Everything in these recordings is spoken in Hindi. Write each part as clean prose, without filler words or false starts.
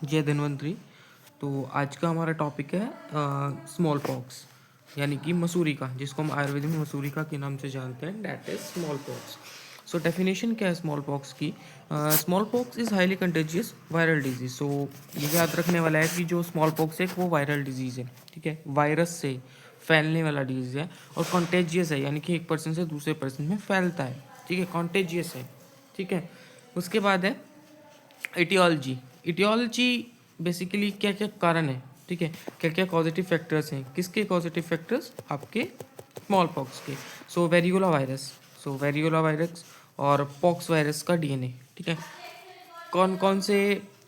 जय धन्वंतरी। तो आज का हमारा टॉपिक है स्मॉल पॉक्स, यानी कि मसूरिका, जिसको हम आयुर्वेद में मसूरिका के नाम से जानते हैं, that is smallpox. So definition क्या है स्मॉल पॉक्स की? Smallpox is highly contagious viral disease. So ये याद रखने वाला है कि जो स्मॉल पॉक्स है वो वायरल डिजीज़ है, ठीक है, वायरस से फैलने वाला डिजीज़ है और कॉन्टेजियस है, यानी कि एक पर्सन से दूसरे पर्सन में फैलता है, ठीक है, कॉन्टेजियस है, ठीक है। उसके बाद है इटियोलॉजी। इटियोलॉजी बेसिकली क्या क्या कारण है, ठीक है, क्या क्या पॉजिटिव फैक्टर्स हैं, किसके पॉजिटिव फैक्टर्स? आपके स्मॉल पॉक्स के। सो वेरियोला वायरस, और पॉक्स वायरस का डीएनए, ठीक है। कौन कौन से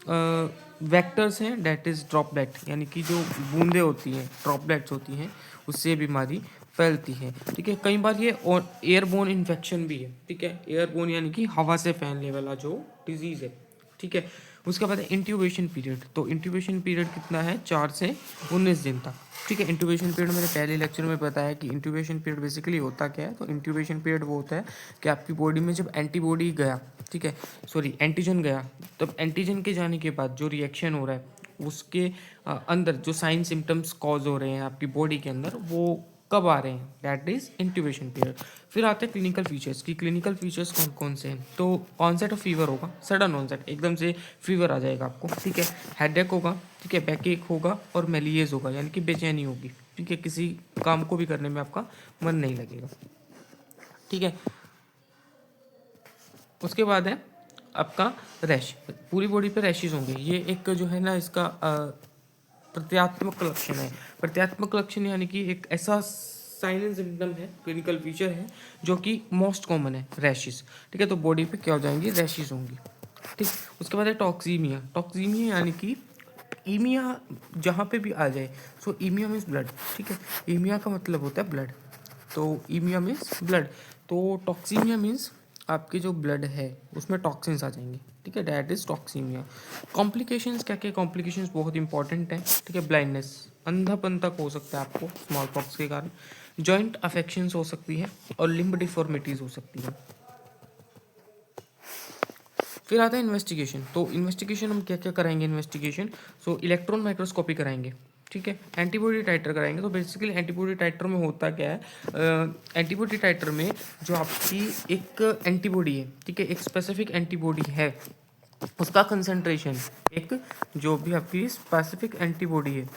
वेक्टर्स हैं? डेट इज़ ड्रॉपलेट, यानी कि जो बूंदें होती हैं, ड्रॉपलेट्स होती हैं, उससे बीमारी फैलती है, ठीक है। कई बार ये एयरबोन इन्फेक्शन भी है, ठीक है, एयरबोन यानी कि हवा से फैलने वाला जो डिजीज़ है, ठीक है। उसके बाद है इंट्यूबेशन पीरियड। तो इंट्यूबेशन पीरियड कितना है? 4 से 19 दिन तक, ठीक है। इंट्यूबेशन पीरियड मैंने पहले लेक्चर में बताया कि इंट्यूबेशन पीरियड बेसिकली होता क्या है। तो इंट्यूबेशन पीरियड वो होता है कि आपकी बॉडी में जब एंटीबॉडी गया, ठीक है, सॉरी एंटीजन गया, तब एंटीजन के जाने के बाद जो रिएक्शन हो रहा है उसके अंदर जो साइन सिम्टम्स कॉज हो रहे हैं आपकी बॉडी के अंदर, वो कब आ रहे हैं? That is intubation period. फिर आते हैं क्लिनिकल फीचर्स की। क्लिनिकल फीचर्स कौन कौन से हैं? तो ऑनसेट ऑफ फीवर होगा, सडन ऑनसेट, एकदम से फीवर आ जाएगा आपको, ठीक है। हेडेक होगा, ठीक है, बैक होगा और मेलिएज होगा, यानी कि बेचैनी होगी, ठीक है, किसी काम को भी करने में आपका मन नहीं लगेगा, ठीक है। उसके बाद है आपका रैश, पूरी बॉडी पे रैशेज होंगे। ये एक जो है ना इसका प्रत्यात्मक लक्षण है। प्रत्यात्मक लक्षण यानी कि एक ऐसा साइन एंड सिम्टम है, क्लिनिकल फीचर है, जो कि मोस्ट कॉमन है, रैशेज, ठीक है। तो बॉडी पे क्या हो जाएंगी? रैशेज होंगी, ठीक। उसके बाद है टॉक्सीमिया। टॉक्सीमिया यानी कि ईमिया जहाँ पे भी आ जाए। सो ईमिया मीन्स ब्लड, ठीक है, ईमिया का मतलब होता है ब्लड, तो ईमिया मीन्स ब्लड। तो टॉक्सीमिया मीन्स आपके जो ब्लड है उसमें टॉक्सिन्स आ जाएंगे, ठीक है, डैट इज टॉक्सीमिया। कॉम्प्लिकेशंस क्या क्या? कॉम्प्लिकेशंस बहुत इंपॉर्टेंट है, ठीक है। ब्लाइंडनेस, अंधापन तक हो सकता है आपको स्मॉल पॉक्स के कारण। जॉइंट अफेक्शंस हो सकती है और लिम्ब डिफॉर्मिटीज हो सकती है। फिर आता है इन्वेस्टिगेशन। तो इन्वेस्टिगेशन हम क्या क्या कराएंगे? इन्वेस्टिगेशन, सो इलेक्ट्रॉन माइक्रोस्कोपी कराएंगे, ठीक है। एंटीबॉडी टाइटर कराएंगे। तो बेसिकली एंटीबॉडी टाइटर में होता क्या है? एंटीबॉडी टाइटर में जो आपकी एक एंटीबॉडी है, ठीक है, एक स्पेसिफिक एंटीबॉडी है, उसका कंसंट्रेशन, एक जो भी आपकी स्पेसिफिक एंटीबॉडी है,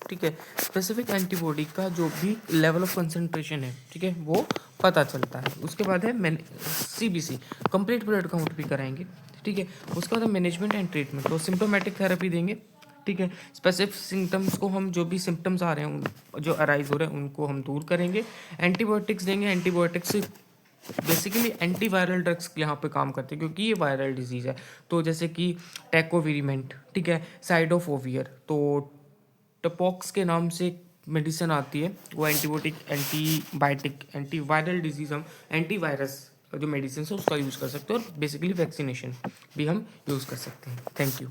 ठीक है, स्पेसिफिक एंटीबॉडी का जो भी लेवल ऑफ कंसंट्रेशन है, ठीक है, वो पता चलता है। उसके बाद है सीबीसी, कंप्लीट ब्लड काउंट भी कराएंगे, ठीक है। उसके बाद मैनेजमेंट एंड ट्रीटमेंट। तो सिम्टोमेटिक थेरेपी देंगे, ठीक है। स्पेसिफिक सिम्टम्स को हम, जो भी सिम्टम्स आ रहे हैं जो अराइज हो रहे हैं उनको हम दूर करेंगे। एंटीबायोटिक्स देंगे। एंटीबायोटिक्स बेसिकली एंटीवायरल ड्रग्स यहाँ पे काम करते हैं क्योंकि ये वायरल डिजीज़ है। तो जैसे कि टेकोविरीमेंट, ठीक है, साइडोफोवियर, तो टपॉक्स के नाम से मेडिसिन आती है, वो एंटीबायोटिक, एंटीबायोटिक, एंटीवायरल डिजीज, हम एंटीवायरस जो मेडिसिन है उसका यूज़ कर सकते हैं, और बेसिकली वैक्सीनेशन भी हम यूज़ कर सकते हैं। Thank you.